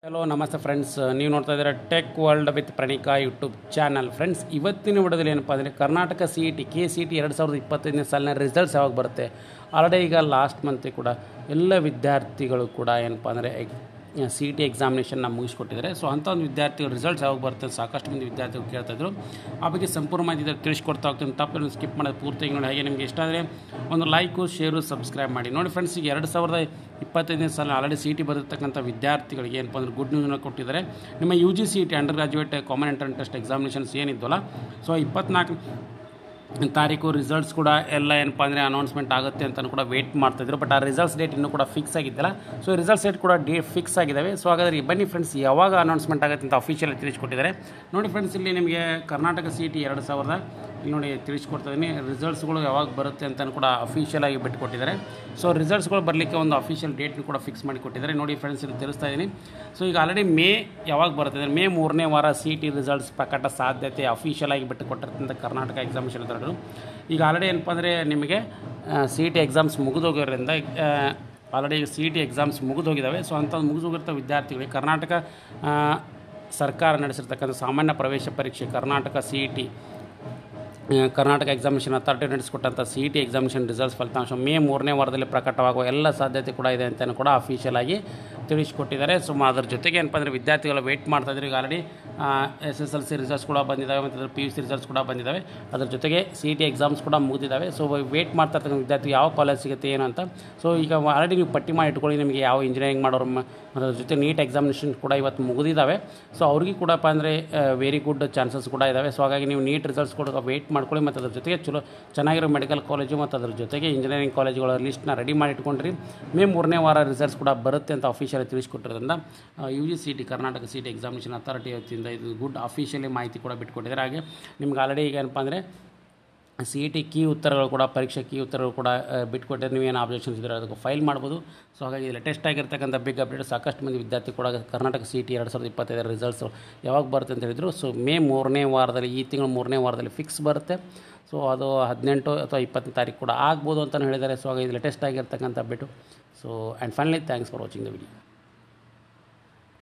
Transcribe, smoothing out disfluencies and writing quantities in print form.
Hello ನಮಸ್ತೆ friends, ನೀವು ನೋಡ್ತಾ ಇದ್ದೀರಾ tech world with Pranika YouTube channel. Friends, ಇವತ್ತಿನ ವಿಡಿಯೋದಲ್ಲಿ ಏನಪ್ಪ ಅಂದರೆ ಕರ್ನಾಟಕ CET KCET 2025ನೇ ಸಾಲಿನ ರಿಸಲ್ಟ್ಸ್ ಯಾವಾಗ ಬರುತ್ತೆ. ಆಲ್ರೆಡಿ ಈಗ ಲಾಸ್ಟ್ ಮಂತ್ ಕೂಡ ಎಲ್ಲ ವಿದ್ಯಾರ್ಥಿಗಳು ಕೂಡ ಏನಪ್ಪ ಅಂದರೆ CET ಎಕ್ಸಾಮಿನೇಷನ್ನ ಮುಗಿಸ್ಕೊಟ್ಟಿದ್ದಾರೆ. ಸೊ ಅಂಥ ಒಂದು ವಿದ್ಯಾರ್ಥಿಗಳು ರಿಸಲ್ಟ್ಸ್ ಯಾವಾಗ ಬರುತ್ತೆ ಸಾಕಷ್ಟು ಮಂದಿ ವಿದ್ಯಾರ್ಥಿಗಳು ಕೇಳ್ತಾಯಿದ್ರು. ಆ ಬಗ್ಗೆ ಸಂಪೂರ್ಣ ಮಾಹಿತಿ ತಿಳಿಸ್ಕೊಡ್ತಾ ಹೋಗ್ತೀನಿ. ತಪ್ಪು ಸ್ಕಿಪ್ ಮಾಡೋದು ಪೂರ್ತಿಯಾಗಿ ನೋಡಿ. ಹಾಗೆ ನಿಮಗೆ ಇಷ್ಟ ಆದರೆ ಒಂದು ಲೈಕು, ಶೇರು, ಸಬ್ಸ್ಕ್ರೈಬ್ ಮಾಡಿ. ನೋಡಿ ಫ್ರೆಂಡ್ಸ್, ಈಗ 2025ನೇ ಸಾಲ ಆಲ್ರೆಡಿ CET ಬರೆದಿರ್ತಕ್ಕಂಥ ವಿದ್ಯಾರ್ಥಿಗಳಿಗೆ ಏನಪ್ಪ ಅಂದರೆ ಗುಡ್ ನ್ಯೂಸ್ನ ಕೊಟ್ಟಿದ್ದಾರೆ. ನಿಮ್ಮ UG CET under graduate common entrance test examinations ಏನಿದ್ವಲ್ಲ, ಸೊ 24 ತಾರೀಕು ರಿಸಲ್ಟ್ಸ್ ಕೂಡ ಎಲ್ಲ ಏನಪ್ಪ ಅಂದರೆ ಅನೌನ್ಸ್ಮೆಂಟ್ ಆಗುತ್ತೆ ಅಂತಲೂ ಕೂಡ ವೇಟ್ ಮಾಡ್ತಾಯಿದ್ರು. ಬಟ್ ಆ ರಿಸಲ್ಟ್ಸ್ ಡೇಟ್ ಇನ್ನೂ ಕೂಡ ಫಿಕ್ಸ್ ಆಗಿದ್ದಿಲ್ಲ. ಸೊ ರಿಸಲ್ಟ್ಸ್ ಡೇಟ್ ಕೂಡ ಫಿಕ್ಸ್ ಆಗಿದ್ದಾವೆ. ಸೊ ಹಾಗಾದರೆ ಬನ್ನಿ ಫ್ರೆಂಡ್ಸ್, ಯಾವಾಗ ಅನೌನ್ಸ್ಮೆಂಟ್ ಆಗುತ್ತೆ ಅಂತ ಅಫಿಷಿಯಲ್ ತಿಳಿಸ್ಕೊಟ್ಟಿದ್ದಾರೆ. ನೋಡಿ ಫ್ರೆಂಡ್ಸ್, ಇಲ್ಲಿ ನಿಮಗೆ ಕರ್ನಾಟಕ CET 2000 ಇಲ್ಲಿ ನೋಡಿ ತಿಳಿಸ್ಕೊಡ್ತಾಯಿದ್ದೀನಿ. ರಿಸಲ್ಟ್ಸ್ಗಳು ಯಾವಾಗ ಬರುತ್ತೆ ಅಂತಲೂ ಕೂಡ ಅಫಿಷಿಯಲ್ ಆಗಿ ಬಿಟ್ಟುಕೊಟ್ಟಿದ್ದಾರೆ. ಸೊ ರಿಸಲ್ಟ್ಸ್ಗಳು ಬರಲಿಕ್ಕೆ ಒಂದು ಅಫಿಷಿಯಲ್ ಡೇಟ್ನು ಕೂಡ ಫಿಕ್ಸ್ ಮಾಡಿ ಕೊಟ್ಟಿದ್ದಾರೆ. ನೋಡಿ ಫ್ರೆಂಡ್ಸ್, ಇಲ್ಲಿ ತಿಳಿಸ್ತಾ ಇದ್ದೀನಿ. ಸೊ ಈಗ ಆಲ್ರೆಡಿ ಮೇ ಯಾವಾಗ ಬರುತ್ತೆ ಅಂದರೆ ಮೇ 3ನೇ ವಾರ CET ರಿಸಲ್ಟ್ಸ್ ಪ್ರಕಟ ಸಾಧ್ಯತೆ ಅಫಿಷಿಯಲ್ ಆಗಿ ಬಿಟ್ಟುಕೊಟ್ಟಿರ್ತಂಥ ಕರ್ನಾಟಕ ಎಕ್ಸಾಮಿನೇಷನ್ ಅಥಾರಿಟಿ. ಈಗ ಆಲ್ರೆಡಿ ಏನಪ್ಪ ಅಂದರೆ ನಿಮಗೆ CET ಎಕ್ಸಾಮ್ಸ್ ಮುಗಿದೋಗಿರೋದ್ರಿಂದ ಆಲ್ರೆಡಿ ಈಗ CET ಎಕ್ಸಾಮ್ಸ್ ಮುಗಿದೋಗಿದ್ದಾವೆ. ಸೊ ಅಂಥ ಮುಗಿದೋಗಿರ್ತ ವಿದ್ಯಾರ್ಥಿಗಳಿಗೆ ಕರ್ನಾಟಕ ಸರ್ಕಾರ ನಡೆಸಿರ್ತಕ್ಕಂಥ ಸಾಮಾನ್ಯ ಪ್ರವೇಶ ಪರೀಕ್ಷೆ Karnataka CET Karnataka examination authority ನಡೆಸಿಕೊಟ್ಟಂಥ CET ಎಕ್ಸಾಮಿನೇಷನ್ ರಿಸಲ್ಟ್ಸ್ ಫಲಿತಾಂಶ ಮೇ 3ನೇ ವಾರದಲ್ಲಿ ಪ್ರಕಟವಾಗುವ ಎಲ್ಲ ಸಾಧ್ಯತೆ ಕೂಡ ಇದೆ ಅಂತಲೂ ಕೂಡ ಅಫಿಷಿಯಲ್ ಆಗಿ ತಿಳಿಸ್ಕೊಟ್ಟಿದ್ದಾರೆ. ಸೊ ಅದ್ರ ಜೊತೆಗೆ ಏನಪ್ಪ ಅಂದರೆ ವಿದ್ಯಾರ್ಥಿಗಳು ವೆಯ್ಟ್ ಮಾಡ್ತಾಯಿದ್ರು. ಈಗ ಆಲ್ರೆಡಿ SSLC ರಿಸಲ್ಟ್ಸ್ ಕೂಡ ಬಂದಿದ್ದಾವೆ ಮತ್ತು ಅದ್ರ PUC ರಿಸಲ್ಟ್ಸ್ ಕೂಡ ಬಂದಿದ್ದಾವೆ. ಅದ್ರ ಜೊತೆಗೆ CET ಎಕ್ಸಾಮ್ಸ್ ಕೂಡ ಮುಗಿದಿದ್ದಾವೆ. ಸೊ ವೆಯ್ಟ್ ಮಾಡ್ತಾ ಇರ್ತಕ್ಕಂಥ ವಿದ್ಯಾರ್ಥಿ ಯಾವ ಕಾಲೇಜ್ ಸಿಗುತ್ತೆ ಏನು ಅಂತ. ಸೊ ಈಗ ಆಲ್ರೆಡಿ ನೀವು ಪಟ್ಟಿ ಮಾಡಿ ಇಟ್ಕೊಳ್ಳಿ, ನಿಮಗೆ ಯಾವ ಇಂಜಿನಿಯರಿಂಗ್ ಮಾಡೋರು ಮತ್ತು ಅದ್ರ ಜೊತೆ ನೀಟ್ ಎಕ್ಸಾಮಿನೇಷನ್ ಕೂಡ ಇವತ್ತು ಮುಗಿದಿದ್ದಾವೆ. ಸೊ ಅವ್ರಿಗೆ ಕೂಡಪ್ಪ ಅಂದರೆ ವೆರಿ ಗುಡ್ ಚಾನ್ಸಸ್ ಕೂಡ ಇದ್ದಾವೆ. ಸೊ ಹಾಗಾಗಿ ನೀವು ನೀಟ್ ರಿಸಲ್ಟ್ಸ್ ಕೂಡ ವೆಯ್ಟ್ ಮಾಡ್ಕೊಳ್ಳಿ ಮತ್ತು ಅದ್ರ ಜೊತೆಗೆ ಚೆನ್ನಾಗಿರೋ ಮೆಡಿಕಲ್ ಕಾಲೇಜು ಮತ್ತು ಅದ್ರ ಜೊತೆಗೆ ಇಂಜಿನಿಯರಿಂಗ್ ಕಾಲೇಜುಗಳ ಲಿಸ್ಟ್ನ ರೆಡಿ ಮಾಡಿ ಇಟ್ಕೊಂಡ್ರಿ. ಮೇ 3ನೇ ವಾರ ರಿಸಲ್ಟ್ಸ್ ಕೂಡ ಬರುತ್ತೆ ಅಂತ ಅಫಿಷಿಯಲ್ ತಿಳಿಸ್ಕೊಟ್ಟಿರೋದ್ರಿಂದ UG CET Karnataka CET examination authority ವತಿಯಿಂದ ಇದು ಗುಡ್ ಅಫಿಷಿಯಲಿ ಮಾಹಿತಿ ಕೂಡ ಬಿಟ್ಕೊಟ್ಟಿದ್ದಾರೆ. ಹಾಗೆ ನಿಮ್ಗೆ ಆಲ್ರೆಡಿ ಈಗ ಏನಪ್ಪ ಅಂದರೆ CET ಕೀ ಉತ್ತರಗಳು ಕೂಡ ಪರೀಕ್ಷೆ ಕೀ ಉತ್ತರಗಳು ಕೂಡ ಬಿಟ್ಕೊಟ್ಟಿದ್ರೆ ನೀವೇನು ಆಬ್ಜೆಕ್ಷನ್ಸ್ ಇದ್ದರೆ ಅದಕ್ಕೆ ಫೈಲ್ ಮಾಡ್ಬೋದು. ಸೊ ಹಾಗಾಗಿ ಲೇಟೆಸ್ಟ್ ಆಗಿರ್ತಕ್ಕಂಥ ಬಿಗ್ ಅಪ್ಡೇಟ್ ಸಾಕಷ್ಟು ಮಂದಿ ವಿದ್ಯಾರ್ಥಿ ಕೂಡ ಕರ್ನಾಟಕ CET 2025 ರಿಸಲ್ಟ್ಸ್ ಯಾವಾಗ ಬರುತ್ತೆ ಅಂತ ಹೇಳಿದರು. ಸೊ ಮೇ 3ನೇ ವಾರದಲ್ಲಿ, ಈ ತಿಂಗಳು 3ನೇ ವಾರದಲ್ಲಿ ಫಿಕ್ಸ್ ಬರುತ್ತೆ. ಸೊ ಅದು 18 ಅಥವಾ 20ನೇ ತಾರೀಕು ಕೂಡ ಆಗ್ಬೋದು ಅಂತಲೂ ಹೇಳಿದ್ದಾರೆ. ಸೊ ಹಾಗಾಗಿ ಲೇಟೆಸ್ಟ್ ಆಗಿರ್ತಕ್ಕಂಥ update. So and finally thanks for watching the video.